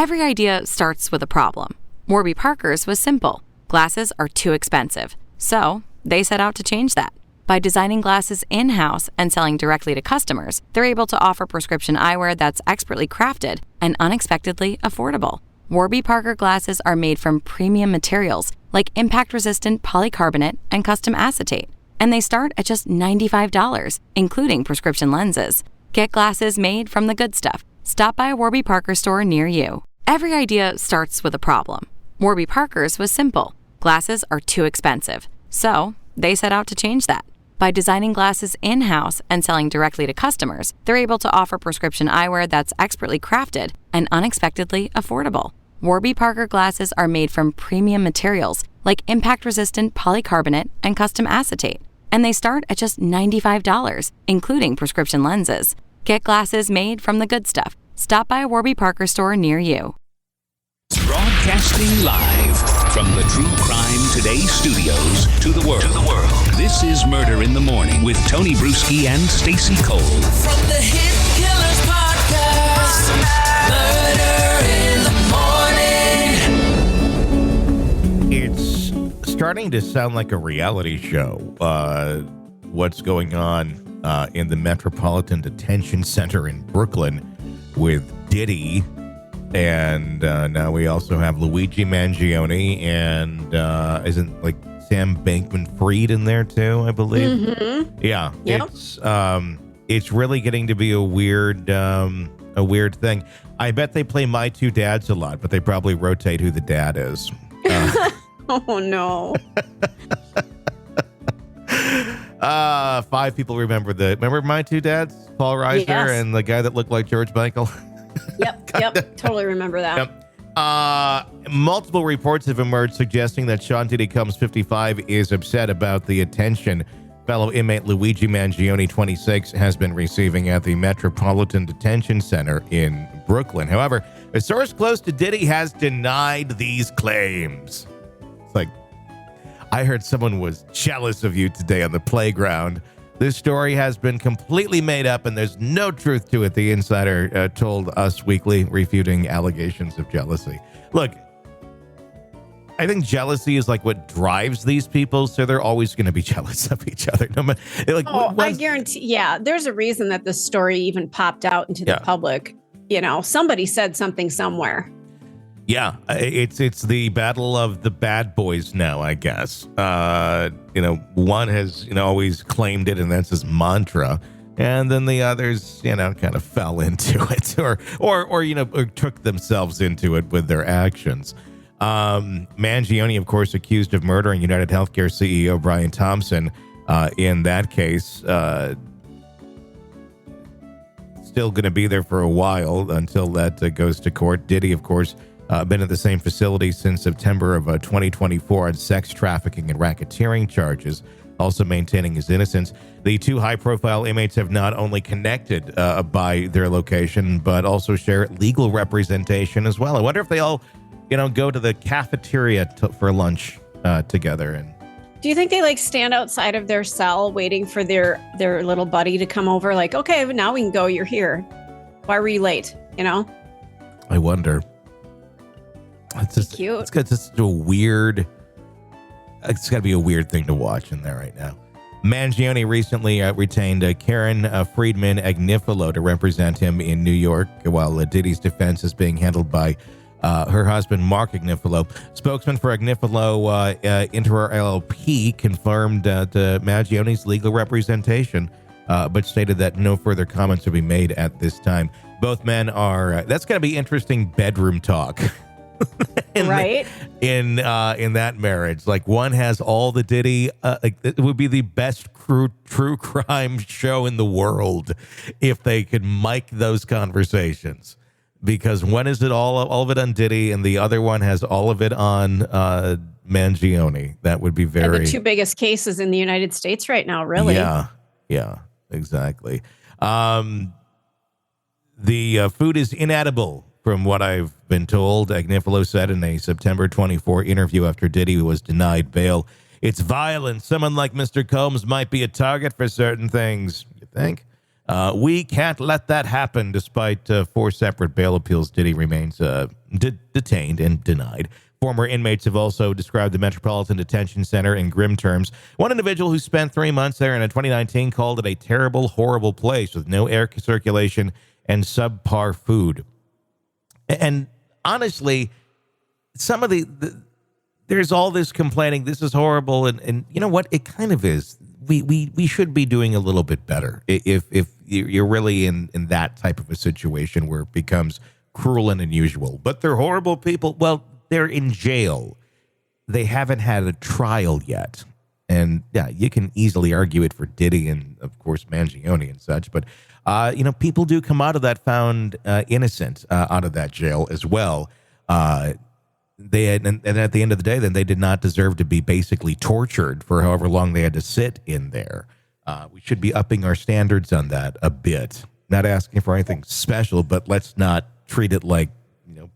Every idea starts with a problem. Warby Parker's was simple. Glasses are too expensive. So, they set out to change that. By designing glasses in-house and selling directly to customers, they're able to offer prescription eyewear that's expertly crafted and unexpectedly affordable. Warby Parker glasses are made from premium materials like impact-resistant polycarbonate and custom acetate. And they start at just $95, including prescription lenses. Get glasses made from the good stuff. Stop by a Warby Parker store near you. Every idea starts with a problem. Warby Parker's was simple. Glasses are too expensive. So, they set out to change that. By designing glasses in-house and selling directly to customers, they're able to offer prescription eyewear that's expertly crafted and unexpectedly affordable. Warby Parker glasses are made from premium materials like impact-resistant polycarbonate and custom acetate. And they start at just $95, including prescription lenses. Get glasses made from the good stuff. Stop by a Warby Parker store near you. Broadcasting live from the True Crime Today studios to the world. This is Murder in the Morning with Tony Bruschi and Stacey Cole. From the Hit Killers podcast, Murder in the Morning. It's starting to sound like a reality show. What's going on in the Metropolitan Detention Center in Brooklyn with Diddy. And now we also have Luigi Mangione and isn't like Sam Bankman-Fried in there too, I believe. Mm-hmm. Yeah. Yep. It's really getting to be a weird thing. I bet they play My Two Dads a lot, but they probably rotate who the dad is. Oh no. 5 people remember My Two Dads? Paul Reiser and the guy that looked like George Michael. Yep. Totally remember that. Yep. Multiple reports have emerged suggesting that Sean Diddy Combs 55 is upset about the attention fellow inmate Luigi Mangione 26 has been receiving at the Metropolitan Detention Center in Brooklyn. However, a source close to Diddy has denied these claims. It's like, I heard someone was jealous of you today on the playground. This story has been completely made up and there's no truth to it, the insider told Us Weekly, refuting allegations of jealousy. Look, I think jealousy is like what drives these people, so they're always going to be jealous of each other. No matter, I guarantee, there's a reason that this story even popped out into the public. You know, somebody said something somewhere. Yeah, it's the battle of the bad boys now, I guess. One has, always claimed it, and that's his mantra. And then the others, kind of fell into it or took themselves into it with their actions. Mangione, of course, accused of murdering UnitedHealthcare CEO Brian Thompson. In that case, still going to be there for a while until that goes to court. Diddy, of course, been at the same facility since September of 2024 on sex trafficking and racketeering charges, also maintaining his innocence. The 2 high-profile inmates have not only connected by their location, but also share legal representation as well. I wonder if they all, go to the cafeteria for lunch together. And do you think they stand outside of their cell waiting for their little buddy to come over? Like, okay, now we can go. You're here. Why were you late? I wonder. It's just cute. It's just a weird. It's got to be a weird thing to watch in there right now. Mangione recently retained Karen Friedman Agnifilo to represent him in New York, while Diddy's defense is being handled by her husband, Marc Agnifilo. Spokesman for Agnifilo Intrater LLP confirmed Mangione's legal representation, but stated that no further comments will be made at this time. Both men are. That's going to be interesting bedroom talk. in that marriage. Like, one has all the Diddy, it would be the best true crime show in the world if they could mic those conversations, because one is it all of it on Diddy and the other one has all of it on Mangione. That would be very the 2 biggest cases in the United States right now, really. Yeah, exactly. The food is inedible, from what I've been told, Agnifilo said in a September 24 interview after Diddy was denied bail. It's vile, and someone like Mr. Combs might be a target for certain things. You think? We can't let that happen. Despite 4 separate bail appeals, Diddy remains detained and denied. Former inmates have also described the Metropolitan Detention Center in grim terms. One individual who spent 3 months there in 2019 called it a terrible, horrible place with no air circulation and subpar food. And honestly, some of there's all this complaining, this is horrible, and you know what? It kind of is. We should be doing a little bit better if you're really in that type of a situation where it becomes cruel and unusual. But they're horrible people. Well, they're in jail. They haven't had a trial yet. And yeah, you can easily argue it for Diddy and, of course, Mangione and such. But, people do come out of that found innocent out of that jail as well. They had, and at the end of the day, then they did not deserve to be basically tortured for however long they had to sit in there. We should be upping our standards on that a bit. Not asking for anything special, but let's not treat it like,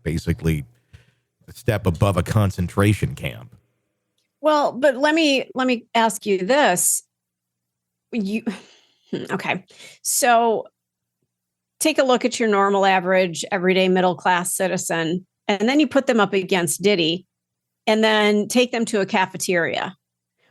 basically a step above a concentration camp. Well, but let me ask you this. Okay. So take a look at your normal, average, everyday middle-class citizen, and then you put them up against Diddy, and then take them to a cafeteria.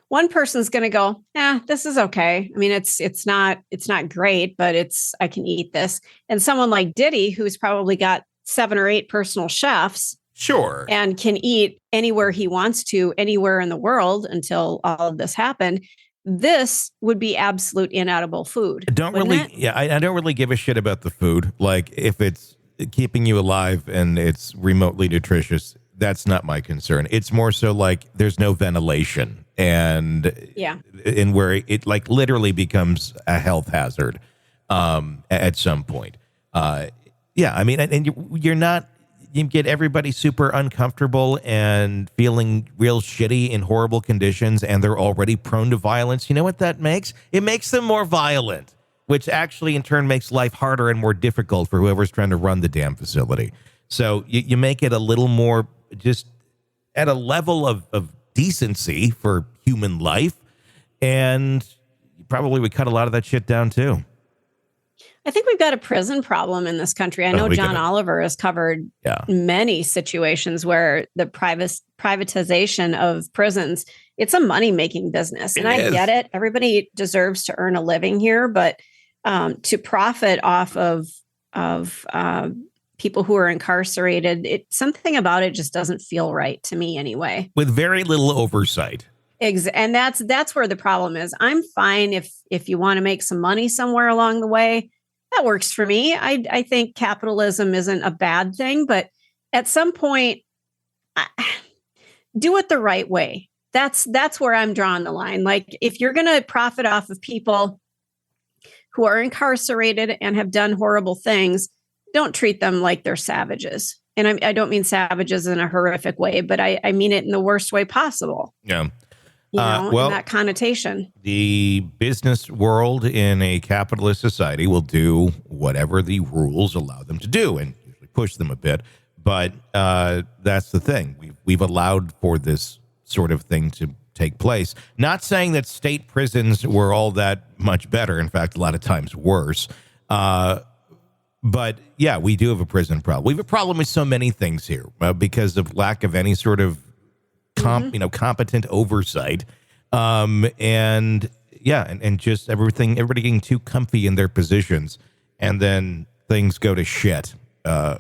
One person's going to go, this is okay. I mean, it's not great, but I can eat this. And someone like Diddy, who's probably got 7 or 8 personal chefs, sure, and can eat anywhere he wants to, anywhere in the world until all of this happened. This would be absolute inedible food. I don't really give a shit about the food. Like, if it's keeping you alive and it's remotely nutritious, that's not my concern. It's more so like there's no ventilation and where it like literally becomes a health hazard at some point. I mean, and you get everybody super uncomfortable and feeling real shitty in horrible conditions, and they're already prone to violence. You know what that makes? It makes them more violent, which actually in turn makes life harder and more difficult for whoever's trying to run the damn facility. So you make it a little more just at a level of decency for human life, and you probably would cut a lot of that shit down too. I think we've got a prison problem in this country. I know John Oliver has covered many situations where the privatization of prisons, it's a money-making business. And I get it. Everybody deserves to earn a living here, but to profit off of people who are incarcerated, something about it just doesn't feel right to me anyway. With very little oversight. And that's where the problem is. I'm fine if you want to make some money somewhere along the way. That works for me. I think capitalism isn't a bad thing, but at some point, do it the right way. That's where I'm drawing the line. Like, if you're going to profit off of people who are incarcerated and have done horrible things, don't treat them like they're savages. And I don't mean savages in a horrific way, but I mean it in the worst way possible. Yeah. In that connotation. The business world in a capitalist society will do whatever the rules allow them to do and usually push them a bit. But that's the thing. We've allowed for this sort of thing to take place. Not saying that state prisons were all that much better. In fact, a lot of times worse. But yeah, we do have a prison problem. We have a problem with so many things here because of lack of any sort of competent oversight. And just everybody getting too comfy in their positions, and then things go to shit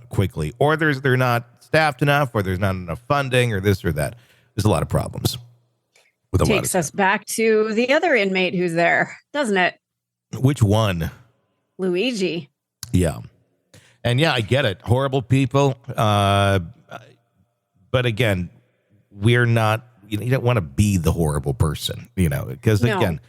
quickly, or they're not staffed enough, or there's not enough funding, or this or that. There's a lot of problems. Takes us back to the other inmate who's there, doesn't it? Which one? Luigi. Yeah. And yeah, I get it. Horrible people. But again, we're not, you don't want to be the horrible person, because again,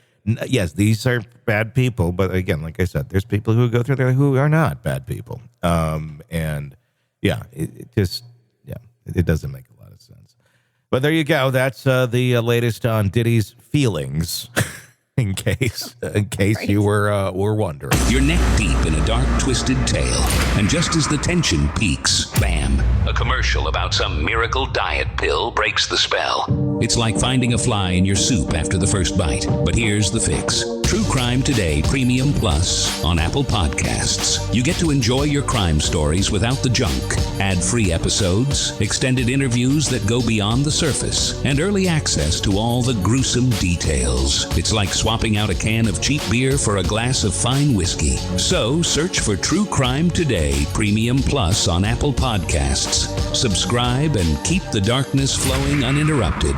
yes, these are bad people. But again, like I said, there's people who go through there who are not bad people. And yeah, it doesn't make a lot of sense. But there you go. That's the latest on Diddy's feelings. In case right. You were wondering. You're neck deep in a dark, twisted tale. And just as the tension peaks, bam, a commercial about some miracle diet pill breaks the spell. It's like finding a fly in your soup after the first bite. But here's the fix. True Crime Today Premium Plus on Apple Podcasts. You get to enjoy your crime stories without the junk, ad-free episodes, extended interviews that go beyond the surface, and early access to all the gruesome details. It's like swapping out a can of cheap beer for a glass of fine whiskey. So search for True Crime Today Premium Plus on Apple Podcasts. Subscribe and keep the darkness flowing uninterrupted.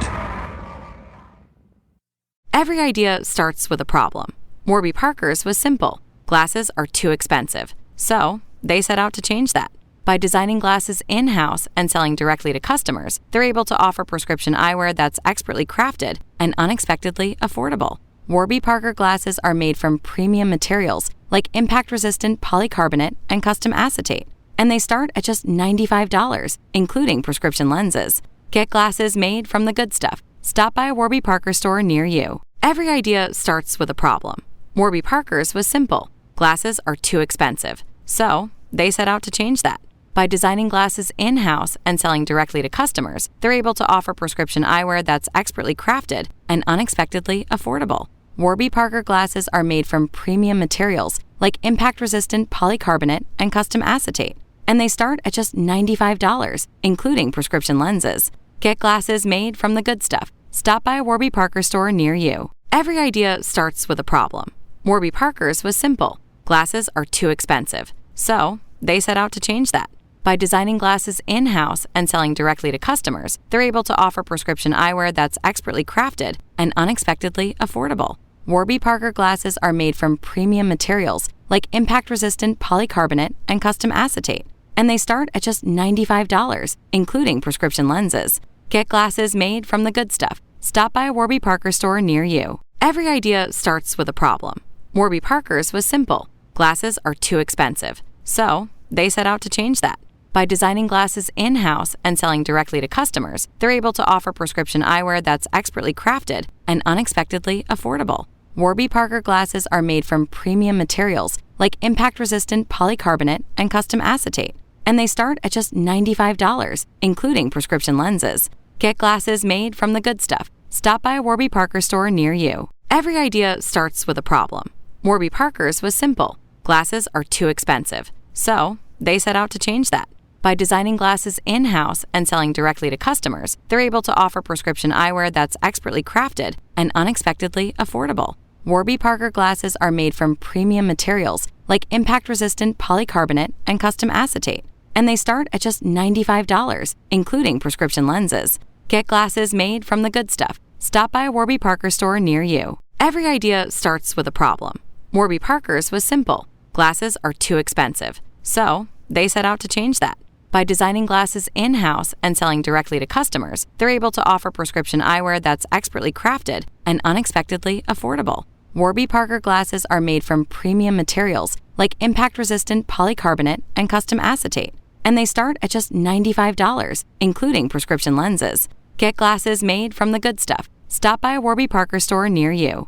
Every idea starts with a problem. Warby Parker's was simple. Glasses are too expensive. So they set out to change that. By designing glasses in-house and selling directly to customers, they're able to offer prescription eyewear that's expertly crafted and unexpectedly affordable. Warby Parker glasses are made from premium materials like impact-resistant polycarbonate and custom acetate. And they start at just $95, including prescription lenses. Get glasses made from the good stuff. Stop by a Warby Parker store near you. Every idea starts with a problem. Warby Parker's was simple. Glasses are too expensive. So they set out to change that. By designing glasses in-house and selling directly to customers, they're able to offer prescription eyewear that's expertly crafted and unexpectedly affordable. Warby Parker glasses are made from premium materials like impact-resistant polycarbonate and custom acetate. And they start at just $95, including prescription lenses. Get glasses made from the good stuff. Stop by a Warby Parker store near you. Every idea starts with a problem. Warby Parker's was simple. Glasses are too expensive. So they set out to change that. By designing glasses in-house and selling directly to customers, they're able to offer prescription eyewear that's expertly crafted and unexpectedly affordable. Warby Parker glasses are made from premium materials like impact-resistant polycarbonate and custom acetate. And they start at just $95, including prescription lenses. Get glasses made from the good stuff. Stop by a Warby Parker store near you. Every idea starts with a problem. Warby Parker's was simple. Glasses are too expensive. So they set out to change that. By designing glasses in-house and selling directly to customers, they're able to offer prescription eyewear that's expertly crafted and unexpectedly affordable. Warby Parker glasses are made from premium materials like impact-resistant polycarbonate and custom acetate. And they start at just $95, including prescription lenses. Get glasses made from the good stuff. Stop by a Warby Parker store near you. Every idea starts with a problem. Warby Parker's was simple. Glasses are too expensive. So they set out to change that. By designing glasses in-house and selling directly to customers, they're able to offer prescription eyewear that's expertly crafted and unexpectedly affordable. Warby Parker glasses are made from premium materials like impact-resistant polycarbonate and custom acetate. And they start at just $95, including prescription lenses. Get glasses made from the good stuff. Stop by a Warby Parker store near you. Every idea starts with a problem. Warby Parker's was simple. Glasses are too expensive. So they set out to change that. By designing glasses in-house and selling directly to customers, they're able to offer prescription eyewear that's expertly crafted and unexpectedly affordable. Warby Parker glasses are made from premium materials like impact-resistant polycarbonate and custom acetate. And they start at just $95, including prescription lenses. Get glasses made from the good stuff. Stop by a Warby Parker store near you.